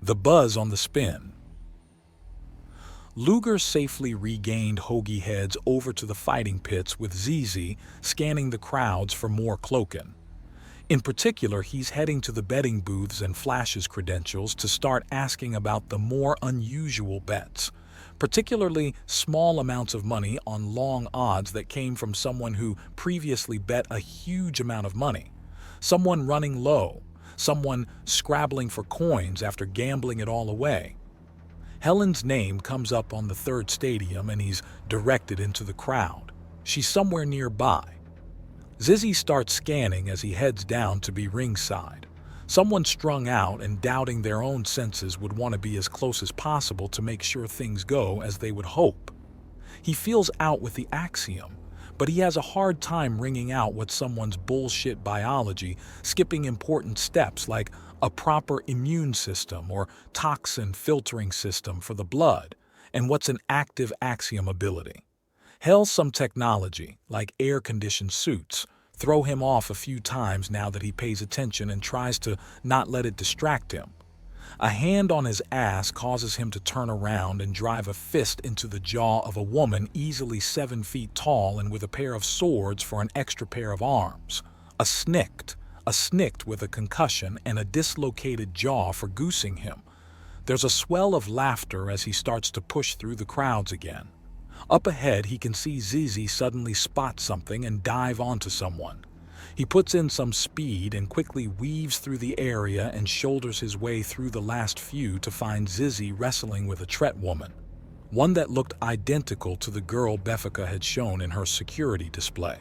The buzz on the spin. Luger safely regained Hoagie heads over to the fighting pits with ZZ scanning the crowds for more cloaking. In particular, he's heading to the betting booths and flashes credentials to start asking about the more unusual bets, particularly small amounts of money on long odds that came from someone who previously bet a huge amount of money, someone running low, someone scrabbling for coins after gambling it all away. Helen's name comes up on the third stadium and he's directed into the crowd. She's somewhere nearby. Zizzy starts scanning as he heads down to be ringside. Someone strung out and doubting their own senses would want to be as close as possible to make sure things go as they would hope. He feels out with the axiom, but he has a hard time ringing out what someone's bullshit biology, skipping important steps like a proper immune system or toxin filtering system for the blood, and what's an active axiom ability. Hell, some technology, like air-conditioned suits, throw him off a few times now that he pays attention and tries to not let it distract him. A hand on his ass causes him to turn around and drive a fist into the jaw of a woman easily 7 feet tall and with a pair of swords for an extra pair of arms. A snicked with a concussion and a dislocated jaw for goosing him. There's a swell of laughter as he starts to push through the crowds again. Up ahead, he can see ZZ suddenly spot something and dive onto someone. He puts in some speed and quickly weaves through the area and shoulders his way through the last few to find Zizzy wrestling with a Tret woman, one that looked identical to the girl Beffica had shown in her security display.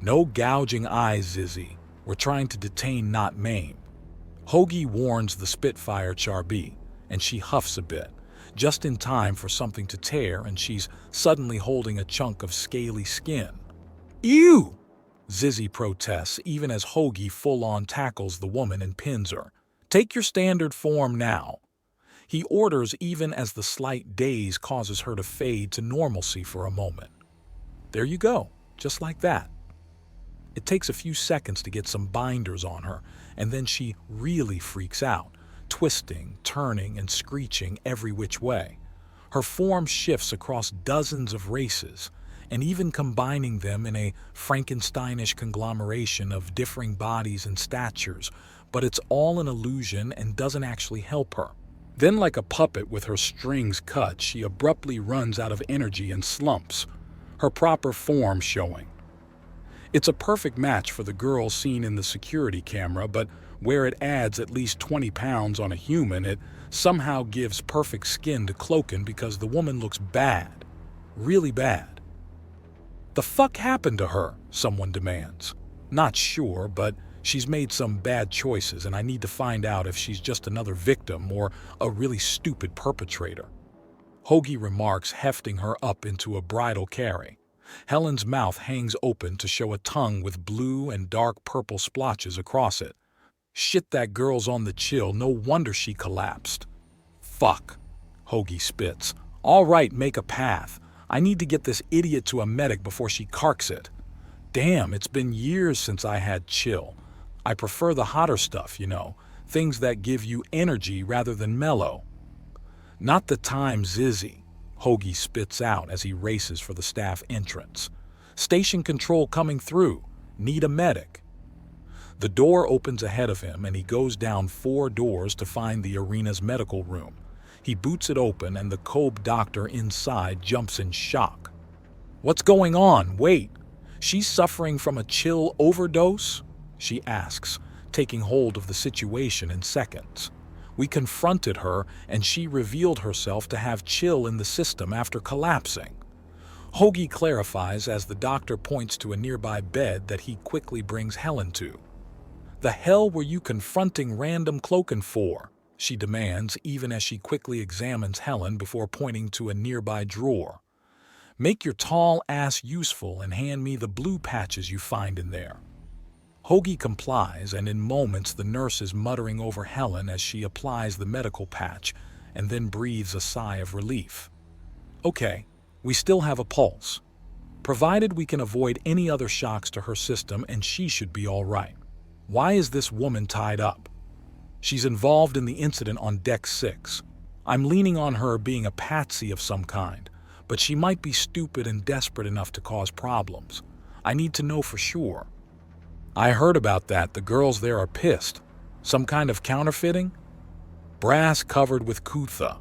No gouging eyes, Zizzy. We're trying to detain, not maim. Hoagie warns the Spitfire Charby, and she huffs a bit, just in time for something to tear, and she's suddenly holding a chunk of scaly skin. Ew! Zizzy protests even as Hoagie full-on tackles the woman and pins her. Take your standard form now. He orders even as the slight daze causes her to fade to normalcy for a moment. There you go, just like that. It takes a few seconds to get some binders on her, and then she really freaks out, twisting, turning, and screeching every which way. Her form shifts across dozens of races, and even combining them in a Frankensteinish conglomeration of differing bodies and statures, but it's all an illusion and doesn't actually help her. Then, like a puppet with her strings cut, she abruptly runs out of energy and slumps, her proper form showing. It's a perfect match for the girl seen in the security camera, but where it adds at least 20 pounds on a human, it somehow gives perfect skin to Cloakin because the woman looks bad. Really bad. The fuck happened to her? Someone demands. Not sure, but she's made some bad choices and I need to find out if she's just another victim or a really stupid perpetrator. Hoagie remarks, hefting her up into a bridal carry. Helen's mouth hangs open to show a tongue with blue and dark purple splotches across it. Shit, that girl's on the chill, no wonder she collapsed. Fuck, Hoagie spits. All right, make a path. I need to get this idiot to a medic before she carks it. Damn, it's been years since I had chill. I prefer the hotter stuff, you know, things that give you energy rather than mellow. Not the time, Zizzy, Hoagie spits out as he races for the staff entrance. Station control coming through. Need a medic. The door opens ahead of him and he goes down 4 doors to find the arena's medical room. He boots it open and the Cobe doctor inside jumps in shock. What's going on? Wait, she's suffering from a chill overdose? She asks, taking hold of the situation in seconds. We confronted her and she revealed herself to have chill in the system after collapsing. Hoagie clarifies as the doctor points to a nearby bed that he quickly brings Helen to. The hell were you confronting random Cloakin for? She demands, even as she quickly examines Helen before pointing to a nearby drawer. Make your tall ass useful and hand me the blue patches you find in there. Hoagie complies, and in moments the nurse is muttering over Helen as she applies the medical patch and then breathes a sigh of relief. Okay, we still have a pulse. Provided we can avoid any other shocks to her system, and she should be all right. Why is this woman tied up? She's involved in the incident on Deck 6. I'm leaning on her being a patsy of some kind, but she might be stupid and desperate enough to cause problems. I need to know for sure. I heard about that. The girls there are pissed. Some kind of counterfeiting? Brass covered with Kutha.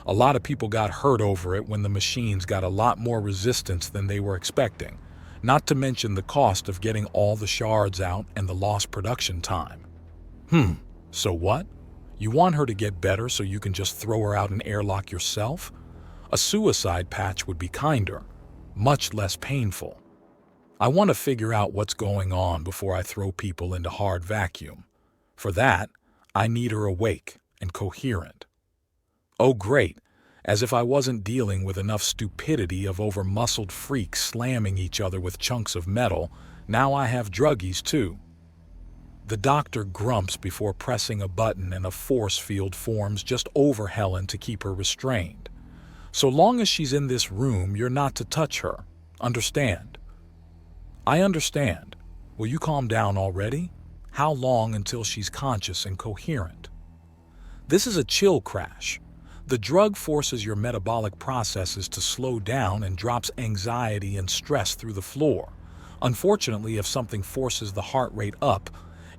A lot of people got hurt over it when the machines got a lot more resistance than they were expecting, not to mention the cost of getting all the shards out and the lost production time. So what? You want her to get better so you can just throw her out an airlock yourself? A suicide patch would be kinder, much less painful. I want to figure out what's going on before I throw people into hard vacuum. For that, I need her awake and coherent. Oh great, as if I wasn't dealing with enough stupidity of over-muscled freaks slamming each other with chunks of metal, now I have druggies too. The doctor grumps before pressing a button and a force field forms just over Helen to keep her restrained. So long as she's in this room, you're not to touch her. Understand? I understand. Will you calm down already? How long until she's conscious and coherent? This is a chill crash. The drug forces your metabolic processes to slow down and drops anxiety and stress through the floor. Unfortunately, if something forces the heart rate up,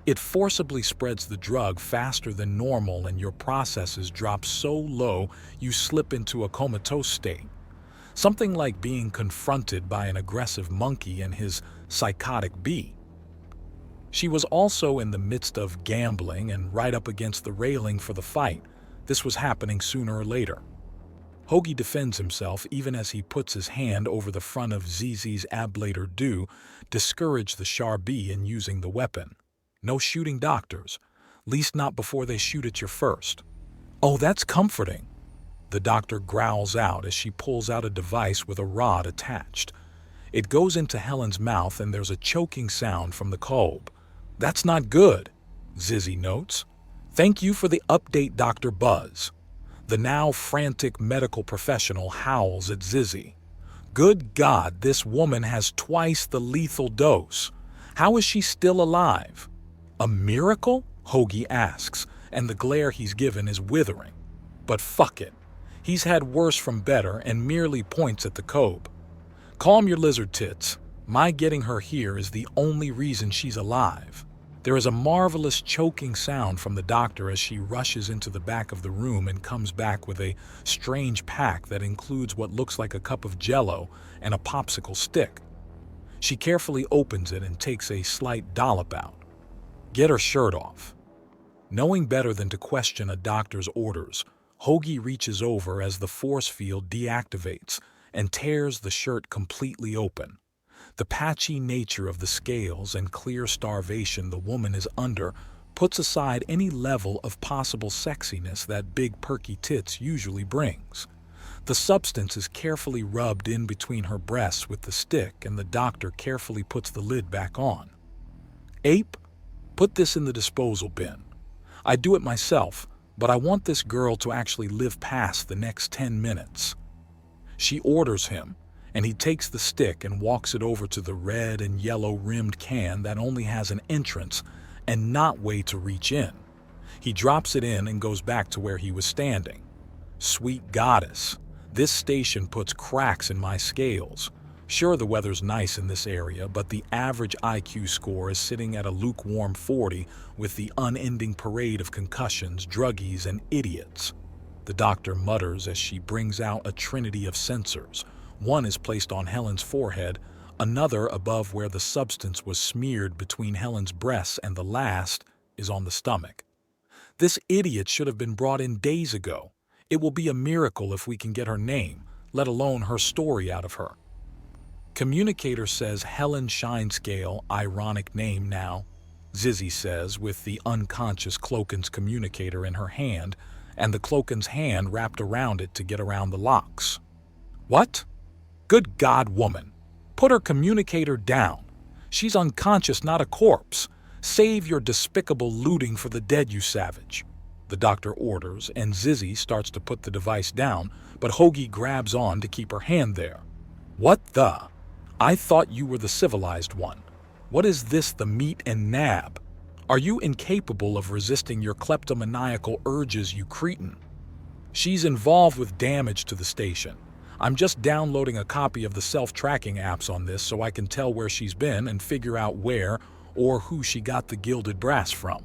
it forcibly spreads the drug faster than normal and your processes drop so low you slip into a comatose state. Something like being confronted by an aggressive monkey and his psychotic bee. She was also in the midst of gambling and right up against the railing for the fight. This was happening sooner or later. Hoagie defends himself even as he puts his hand over the front of ZZ's ablator to discourage the Charbie in using the weapon. No shooting doctors, least not before they shoot at you first. Oh, that's comforting. The doctor growls out as she pulls out a device with a rod attached. It goes into Helen's mouth and there's a choking sound from the Kolb. That's not good, Zizzy notes. Thank you for the update, Dr. Buzz. The now frantic medical professional howls at Zizzy. Good God, this woman has twice the lethal dose. How is she still alive? A miracle? Hoagie asks, and the glare he's given is withering. But fuck it. He's had worse from better and merely points at the Kolb. Calm your lizard tits. My getting her here is the only reason she's alive. There is a marvelous choking sound from the doctor as she rushes into the back of the room and comes back with a strange pack that includes what looks like a cup of Jell-O and a popsicle stick. She carefully opens it and takes a slight dollop out. Get her shirt off. Knowing better than to question a doctor's orders, Hoagie reaches over as the force field deactivates and tears the shirt completely open. The patchy nature of the scales and clear starvation the woman is under puts aside any level of possible sexiness that big perky tits usually brings. The substance is carefully rubbed in between her breasts with the stick and the doctor carefully puts the lid back on. Ape, put this in the disposal bin. I do it myself, but I want this girl to actually live past the next 10 minutes. She orders him, and he takes the stick and walks it over to the red and yellow rimmed can that only has an entrance and not way to reach in. He drops it in and goes back to where he was standing. Sweet goddess, this station puts cracks in my scales. Sure, the weather's nice in this area, but the average IQ score is sitting at a lukewarm 40 with the unending parade of concussions, druggies, and idiots. The doctor mutters as she brings out a trinity of sensors. One is placed on Helen's forehead, another above where the substance was smeared between Helen's breasts, and the last is on the stomach. This idiot should have been brought in days ago. It will be a miracle if we can get her name, let alone her story out of her. Communicator says Helen Shinescale, ironic name now, Zizzy says with the unconscious Cloaken's communicator in her hand and the Cloaken's hand wrapped around it to get around the locks. What? Good God, woman. Put her communicator down. She's unconscious, not a corpse. Save your despicable looting for the dead, you savage. The doctor orders, and Zizzy starts to put the device down, but Hoagie grabs on to keep her hand there. What the? I thought you were the civilized one. What is this, the meat and nab? Are you incapable of resisting your kleptomaniacal urges, you cretin? She's involved with damage to the station. I'm just downloading a copy of the self-tracking apps on this so I can tell where she's been and figure out where or who she got the gilded brass from,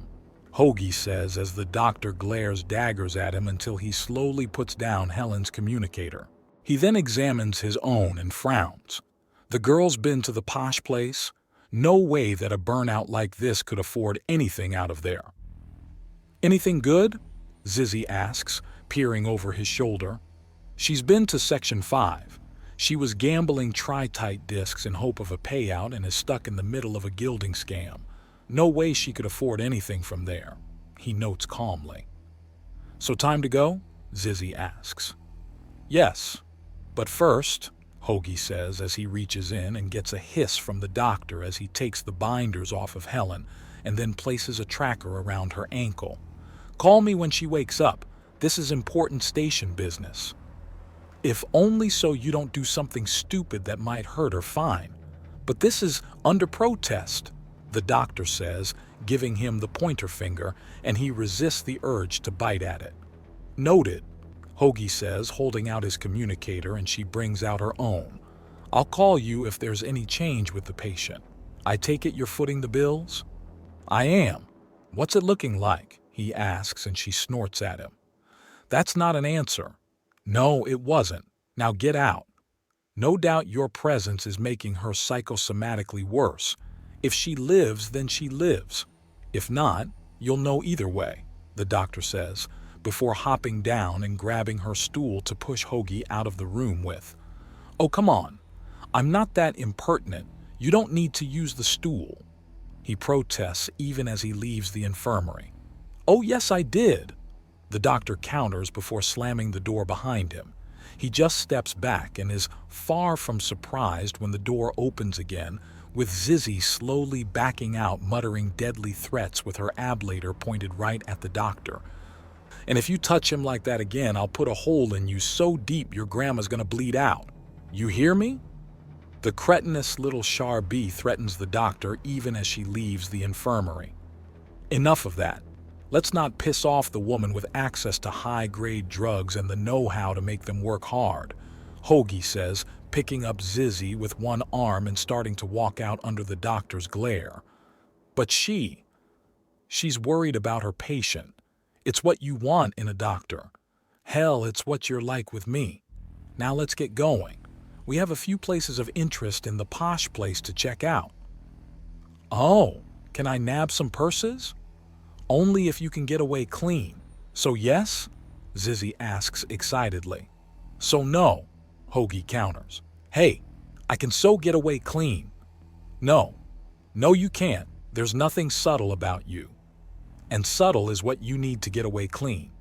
Hoagie says as the doctor glares daggers at him until he slowly puts down Helen's communicator. He then examines his own and frowns. The girl's been to the posh place? No way that a burnout like this could afford anything out of there. Anything good? Zizzy asks, peering over his shoulder. She's been to Section 5. She was gambling tri-tite discs in hope of a payout and is stuck in the middle of a gilding scam. No way she could afford anything from there, he notes calmly. So time to go? Zizzy asks. Yes, but first, Hoagie says as he reaches in and gets a hiss from the doctor as he takes the binders off of Helen and then places a tracker around her ankle. Call me when she wakes up. This is important station business. If only so you don't do something stupid that might hurt her, fine. But this is under protest, the doctor says, giving him the pointer finger, and he resists the urge to bite at it. Noted, Hoagie says, holding out his communicator, and she brings out her own. I'll call you if there's any change with the patient. I take it you're footing the bills? I am. What's it looking like? He asks, and she snorts at him. That's not an answer. No, it wasn't. Now get out. No doubt your presence is making her psychosomatically worse. If she lives, then she lives. If not, you'll know either way, the doctor says, before hopping down and grabbing her stool to push Hoagie out of the room with. Oh, come on. I'm not that impertinent. You don't need to use the stool. He protests even as he leaves the infirmary. Oh, yes, I did. The doctor counters before slamming the door behind him. He just steps back and is far from surprised when the door opens again, with Zizzy slowly backing out, muttering deadly threats with her ablator pointed right at the doctor. And if you touch him like that again, I'll put a hole in you so deep your grandma's gonna bleed out. You hear me? The cretinous little Charbie threatens the doctor even as she leaves the infirmary. Enough of that. Let's not piss off the woman with access to high-grade drugs and the know-how to make them work hard, Hoagie says, picking up Zizzy with one arm and starting to walk out under the doctor's glare. But she's worried about her patient. It's what you want in a doctor. Hell, it's what you're like with me. Now let's get going. We have a few places of interest in the posh place to check out. Oh, can I nab some purses? Only if you can get away clean. So yes? Zizzy asks excitedly. So no, Hoagie counters. Hey, I can so get away clean. No, you can't. There's nothing subtle about you. And subtle is what you need to get away clean.